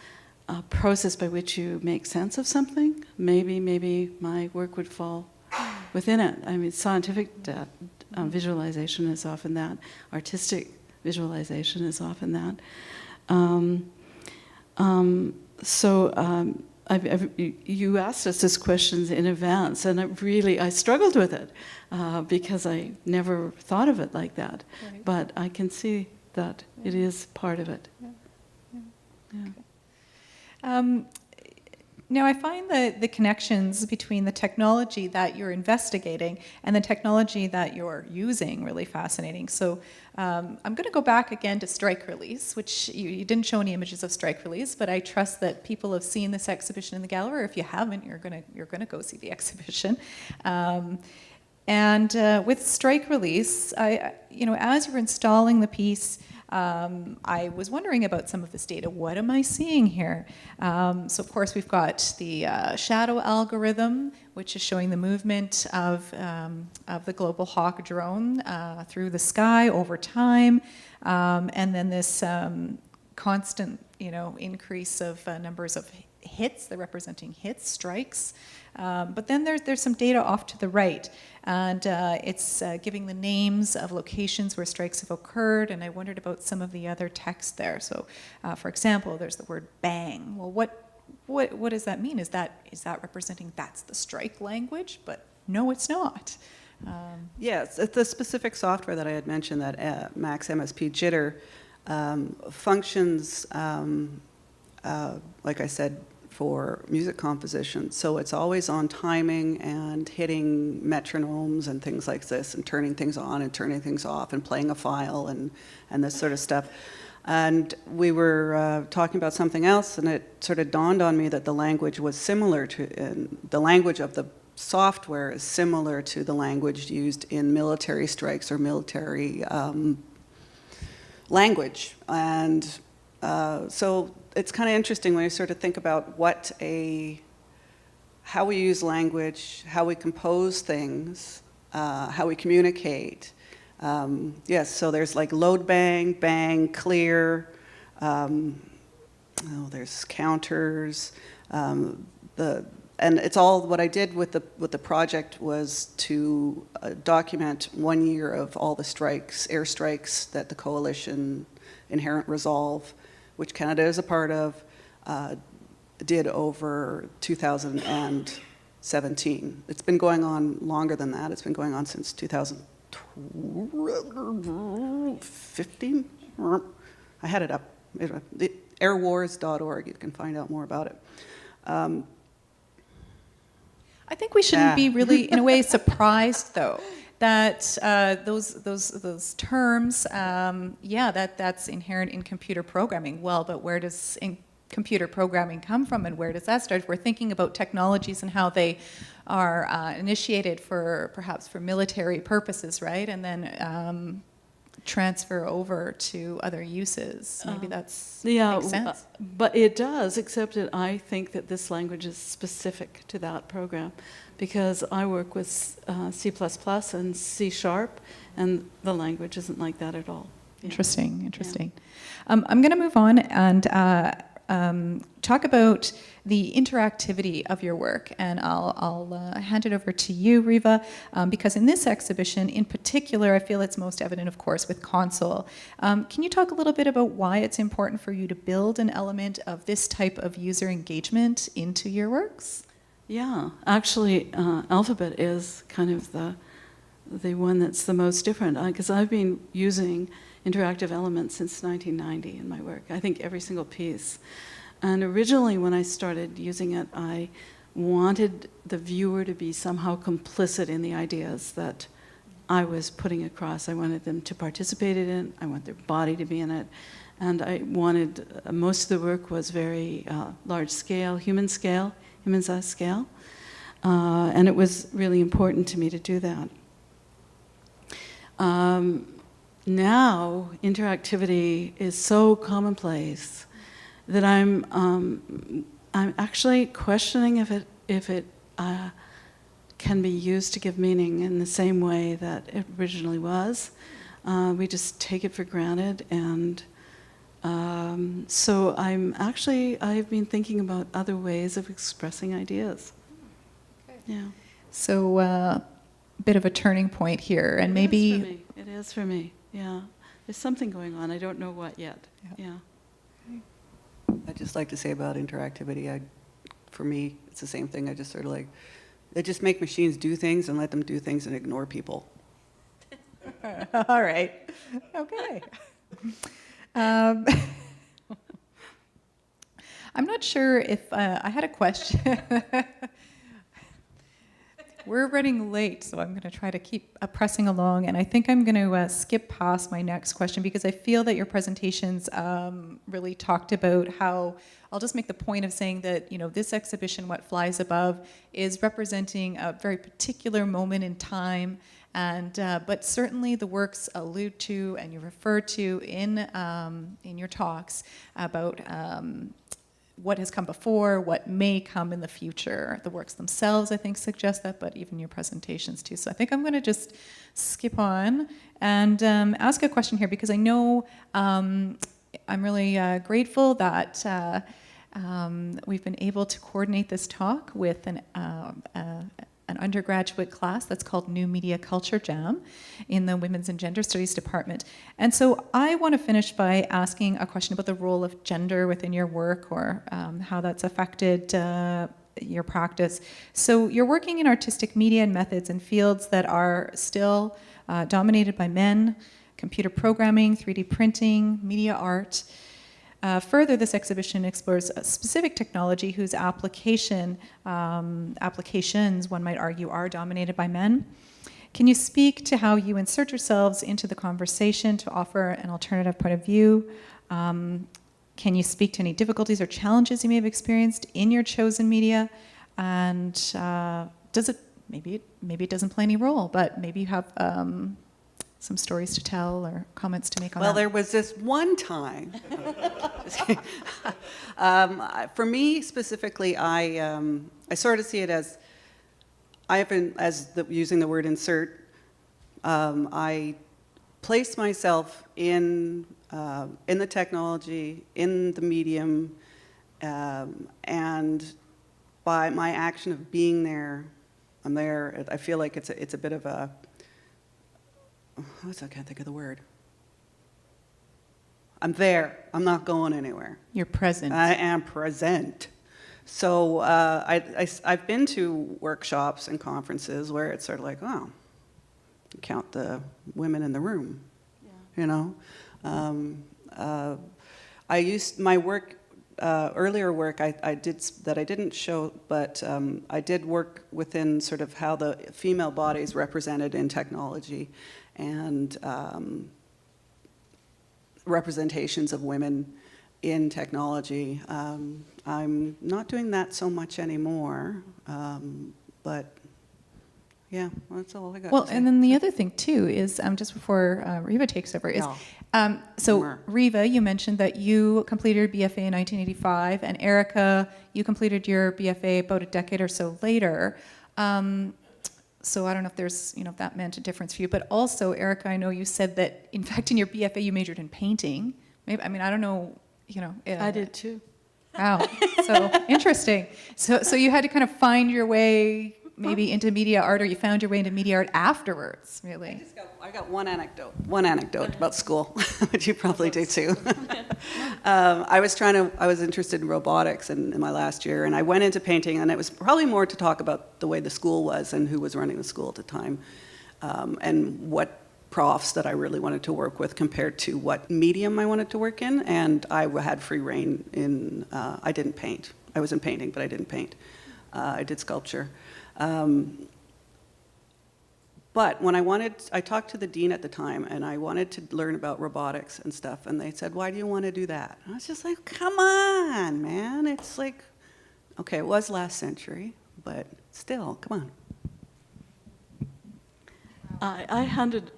a process by which you make sense of something, maybe my work would fall within it. I mean, scientific visualization is often that. Artistic visualization is often that. You asked us this questions in advance, and I struggled with it because I never thought of it like that. Right. But I can see that it is part of it. Okay. Now, I find the connections between the technology that you're investigating and the technology that you're using really fascinating. So I'm going to go back again to strike release, which you didn't show any images of strike release, but I trust that people have seen this exhibition in the gallery, or if you haven't, you're going to go see the exhibition. And with strike release, as you're installing the piece, I was wondering about some of this data. What am I seeing here? So of course we've got the shadow algorithm, which is showing the movement of the Global Hawk drone through the sky over time, and then this constant, increase of numbers of hits. They're representing hits, strikes. But then there's some data off to the right, and it's giving the names of locations where strikes have occurred, and I wondered about some of the other text there. So, for example, there's the word bang. Well, what does that mean? Is that representing that's the strike language? But no, it's not. Yes, the specific software that I had mentioned, that Max Msp Jitter, functions, like I said, for music composition. So it's always on timing and hitting metronomes and things like this, and turning things on and turning things off, and playing a file and this sort of stuff. And we were talking about something else, and it sort of dawned on me that the language was similar to, the language of the software is similar to the language used in military strikes or military language. And so it's kind of interesting when you sort of think about how we use language, how we compose things, how we communicate. Yes, so there's like load bang, bang, clear. There's counters. And it's all, what I did with the project was to document 1 year of all the strikes, airstrikes that the coalition Inherent Resolve, which Canada is a part of, did over 2017. It's been going on longer than that. It's been going on since 2015. I had it up. Airwars.org. You can find out more about it. I think we shouldn't be really, in a way, surprised, though, that those terms, that's inherent in computer programming. Well, but where does computer programming come from, and where does that start? We're thinking about technologies and how they are initiated perhaps for military purposes, right? And then transfer over to other uses. Maybe makes sense. But it does, except that I think that this language is specific to that program, because I work with C++ and C#, and the language isn't like that at all. Interesting. I'm going to move on and talk about the interactivity of your work, and I'll hand it over to you, Reva, because in this exhibition in particular, I feel it's most evident, of course, with console. Can you talk a little bit about why it's important for you to build an element of this type of user engagement into your works? Yeah, actually, Alphabet is kind of the one that's the most different, because I've been using interactive elements since 1990 in my work. I think every single piece. And originally when I started using it, I wanted the viewer to be somehow complicit in the ideas that I was putting across. I wanted them to participate in it. I want their body to be in it. And I wanted, most of the work was very large scale, human-sized scale. And it was really important to me to do that. Now, interactivity is so commonplace that I'm actually questioning if it can be used to give meaning in the same way that it originally was. We just take it for granted, and so I've been thinking about other ways of expressing ideas. Okay. Yeah. So, bit of a turning point here, and maybe it is for me. Yeah, there's something going on. I don't know what yet. Yeah. I'd just like to say about interactivity, for me, it's the same thing. I just sort of they just make machines do things and let them do things and ignore people. All right. Okay. I'm not sure if I had a question. We're running late, so I'm going to try to keep pressing along, and I think I'm going to skip past my next question because I feel that your presentations really talked about how, I'll just make the point of saying that, this exhibition, What Flies Above, is representing a very particular moment in time, and but certainly the works allude to, and you refer to in your talks about what has come before, what may come in the future. The works themselves, I think, suggest that, but even your presentations too. So I think I'm going to just skip on and ask a question here, because I know I'm really grateful that we've been able to coordinate this talk with an undergraduate class that's called New Media Culture Jam in the Women's and Gender Studies Department. And so I want to finish by asking a question about the role of gender within your work, or how that's affected your practice. So you're working in artistic media and methods in fields that are still dominated by men: computer programming, 3D printing, media art. Further, this exhibition explores a specific technology whose applications, one might argue, are dominated by men. Can you speak to how you insert yourselves into the conversation to offer an alternative point of view? Can you speak to any difficulties or challenges you may have experienced in your chosen media? And does it, maybe it doesn't play any role, but maybe you have some stories to tell or comments to make on that? Well, there was this one time. For me specifically, I sort of see it as, using the word insert, I place myself in the technology, in the medium, and by my action of being there, I'm there. I feel like it's a bit of a, I can't think of the word. I'm there. I'm not going anywhere. You're present. I am present. So I've been to workshops and conferences where it's sort of like, oh, count the women in the room. Yeah. I used my work, earlier work I did that I didn't show, but I did work within sort of how the female body is represented in technology, and representations of women in technology. I'm not doing that so much anymore, but yeah, well, that's all I got. Well, and then the other thing too is, just before Reva takes over, is so Reva, you mentioned that you completed your BFA in 1985, and Erika, you completed your BFA about a decade or so later. So I don't know if there's, if that meant a difference for you. But also, Erika, I know you said that, in fact, in your BFA, you majored in painting. Maybe, I don't know, I did too. Wow. So interesting. So you had to kind of find your way maybe into media art, or you found your way into media art afterwards, really. I got one anecdote about school, which you probably do too. I was interested in robotics in my last year, and I went into painting, and it was probably more to talk about the way the school was and who was running the school at the time, and what profs that I really wanted to work with compared to what medium I wanted to work in. And I had free reign in, I didn't paint. I was in painting, but I didn't paint. I did sculpture. But when I talked to the dean at the time, and I wanted to learn about robotics and stuff, and they said, why do you want to do that? And I was just like, come on, man. It's like, okay, it was last century, but still, come on. I handed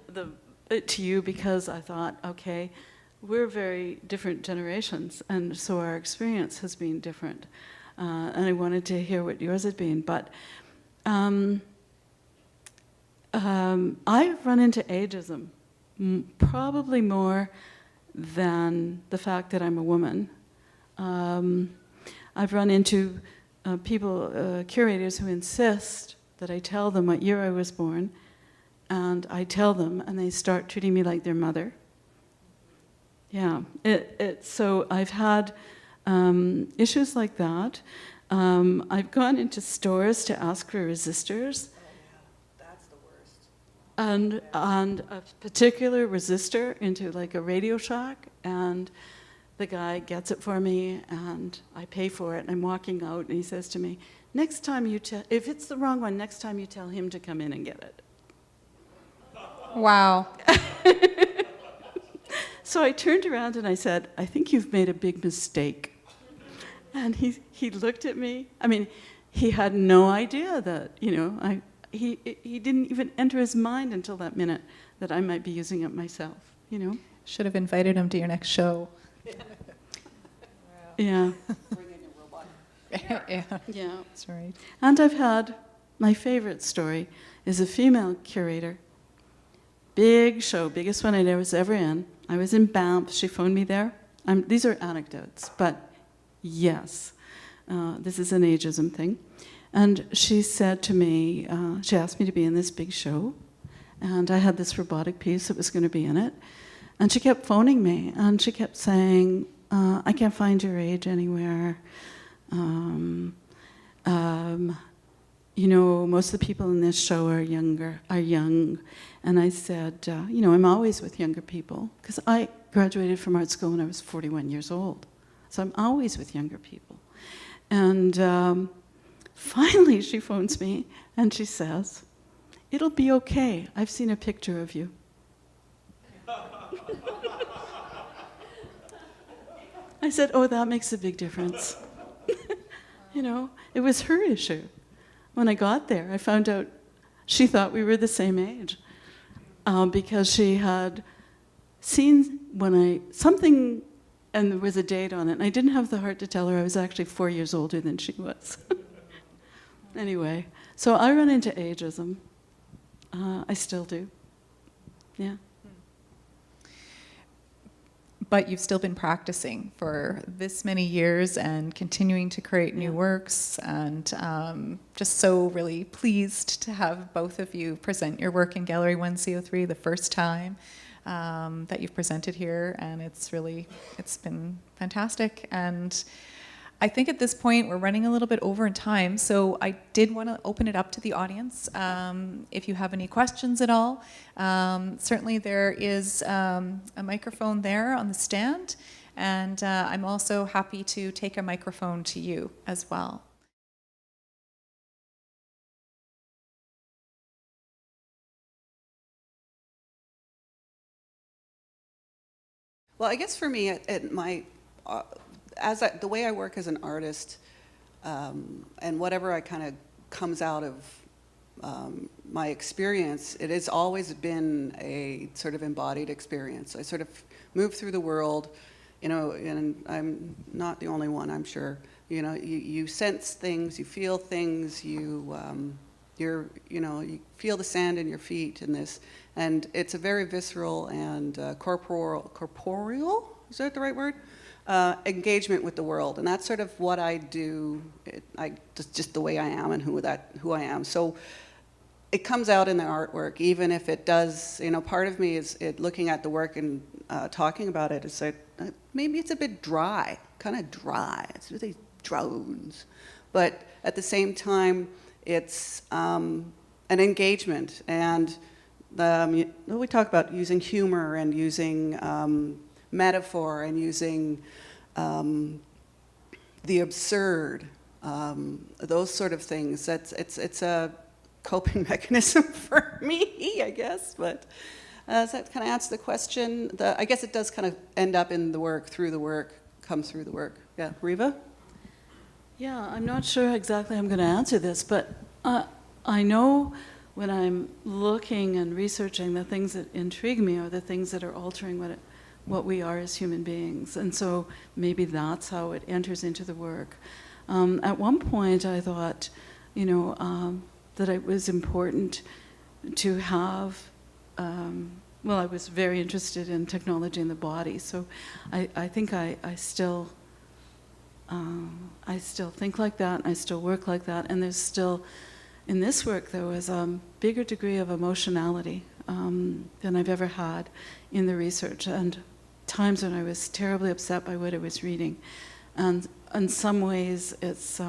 it to you because I thought, okay, we're very different generations, and so our experience has been different. And I wanted to hear what yours had been. But I've run into ageism, probably more than the fact that I'm a woman. I've run into people, curators, who insist that I tell them what year I was born, and I tell them, and they start treating me like their mother. Yeah, so I've had issues like that. I've gone into stores to ask for resistors. That's the worst. And a particular resistor into like a Radio Shack, and the guy gets it for me, and I pay for it, and I'm walking out, and he says to me, next time if it's the wrong one, next time you tell him to come in and get it. Wow. So I turned around and I said, I think you've made a big mistake. And he looked at me. I mean, he had no idea that, he didn't even enter his mind until that minute that I might be using it myself, Should have invited him to your next show. Yeah. Bring in your robot. Yeah. That's right. And I've had, my favorite story is a female curator. Big show, biggest one I was ever in. I was in Banff. She phoned me there. These are anecdotes, but yes, this is an ageism thing. And she said to me, she asked me to be in this big show, and I had this robotic piece that was going to be in it. And she kept phoning me, and she kept saying, I can't find your age anywhere. Most of the people in this show are young. And I said, I'm always with younger people, because I graduated from art school when I was 41 years old. So I'm always with younger people. And finally she phones me, and she says, it'll be okay. I've seen a picture of you. I said, oh, that makes a big difference. It was her issue. When I got there, I found out she thought we were the same age, because she had seen something, and there was a date on it, and I didn't have the heart to tell her I was actually 4 years older than she was. Anyway, so I run into ageism. I still do. Yeah. But you've still been practicing for this many years and continuing to create new works, and just so really pleased to have both of you present your work in Gallery 1C03 the first time that you've presented here, and it's been fantastic. And I think at this point we're running a little bit over in time, so I did want to open it up to the audience. If you have any questions at all, certainly there is a microphone there on the stand, and I'm also happy to take a microphone to you as well. Well, I guess for me, the way I work as an artist, and whatever I kind of comes out of my experience, it has always been a sort of embodied experience. I sort of move through the world, and I'm not the only one, I'm sure. You sense things, you feel things, you you feel the sand in your feet in this, and it's a very visceral and corporeal, is that the right word? Engagement with the world, and that's sort of what I do. Just the way I am and who I am. So it comes out in the artwork, even if it does. Part of me is looking at the work and talking about it. It's like maybe it's a bit dry, kind of dry. It's really drones, but at the same time, it's an engagement. And we talk about using humor and using metaphor and using the absurd, those sort of things. It's a coping mechanism for me, I guess. But does that kind of answer the question? I guess it does kind of end up in the work, through the work, come through the work. Yeah, Reva? Yeah, I'm not sure exactly I'm going to answer this, but I know when I'm looking and researching, the things that intrigue me are the things that are altering what we are as human beings. And so maybe that's how it enters into the work. At one point, I thought, that it was important to have, I was very interested in technology in the body. So I think I still think like that, and I still work like that. And there's still, in this work, there was a bigger degree of emotionality than I've ever had in the research. And times when I was terribly upset by what I was reading. And in some ways, it's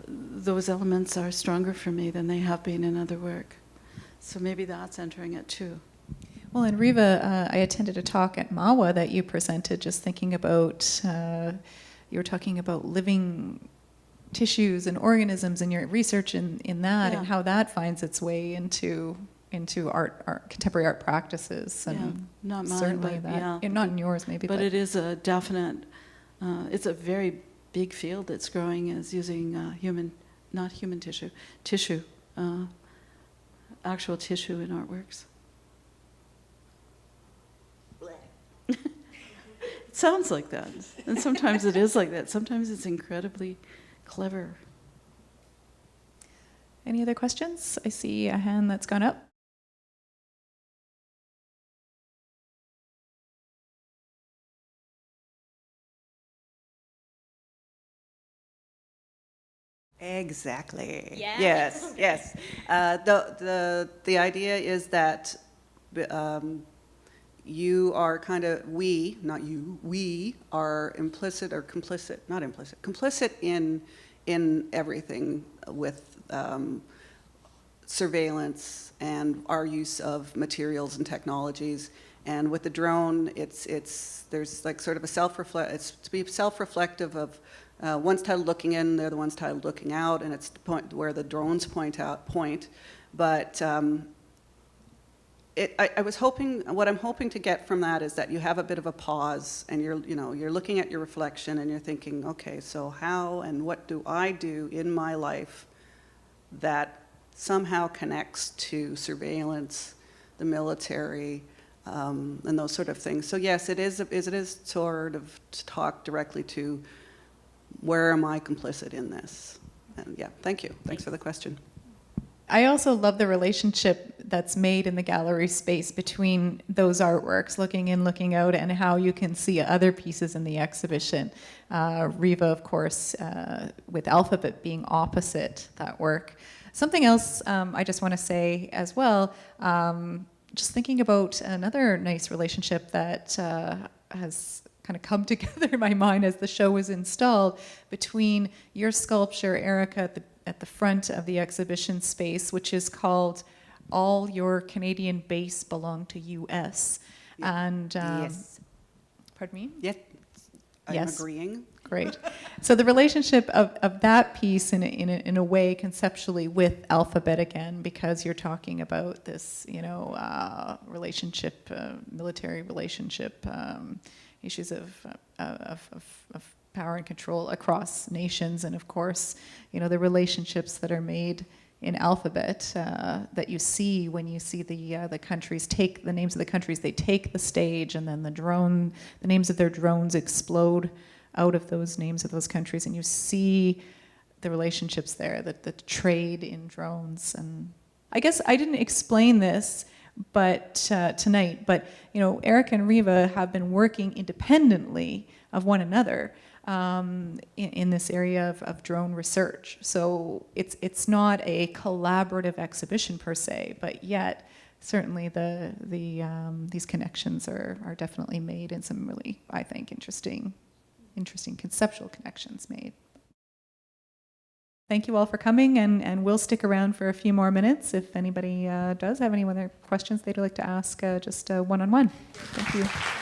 those elements are stronger for me than they have been in other work. So maybe that's entering it too. Well, and Reva, I attended a talk at MAWA that you presented, just thinking about, you were talking about living tissues and organisms and your research in that, and how that finds its way into art, contemporary art practices. And not mine, certainly but that, not in yours maybe. But it is a definite, it's a very big field that's growing, is using not human tissue, actual tissue in artworks. It sounds like that, and sometimes it is like that. Sometimes it's incredibly clever. Any other questions? I see a hand that's gone up. Exactly. Yeah. Yes. The idea is that you are kind of, not you, we are implicit or complicit, not implicit, complicit in everything with surveillance and our use of materials and technologies. And with the drone, there's like sort of it's to be self-reflective of one's titled looking in, they're the ones titled looking out, and it's the point where the drones point. But what I'm hoping to get from that is that you have a bit of a pause, and you're looking at your reflection, and you're thinking, okay, so how and what do I do in my life that somehow connects to surveillance, the military, and those sort of things. So yes, it is sort of to talk directly to where am I complicit in this? And yeah, thank you. Thanks for the question. I also love the relationship that's made in the gallery space between those artworks, looking in, looking out, and how you can see other pieces in the exhibition. Reva, of course, with Alphabet being opposite that work. Something else I just want to say as well, just thinking about another nice relationship that has kind of come together in my mind as the show was installed between your sculpture, Erika, at the front of the exhibition space, which is called All Your Canadian Base Belong to U.S. And yes. Pardon me? Yes. I'm yes. agreeing. Great. So the relationship of that piece in a way conceptually with Alphabet again, because you're talking about this, relationship, military relationship, issues of power and control across nations, and of course, the relationships that are made in Alphabet that you see when you see the countries take the names of the countries, they take the stage, and then the names of their drones explode out of those names of those countries, and you see the relationships there, the trade in drones. And I guess I didn't explain this tonight, but Erika and Reva have been working independently of one another in this area of drone research. So it's not a collaborative exhibition per se, but yet certainly these connections are definitely made, and some really, I think, interesting conceptual connections made. Thank you all for coming, and we'll stick around for a few more minutes if anybody does have any other questions they'd like to ask, just one-on-one. Thank you.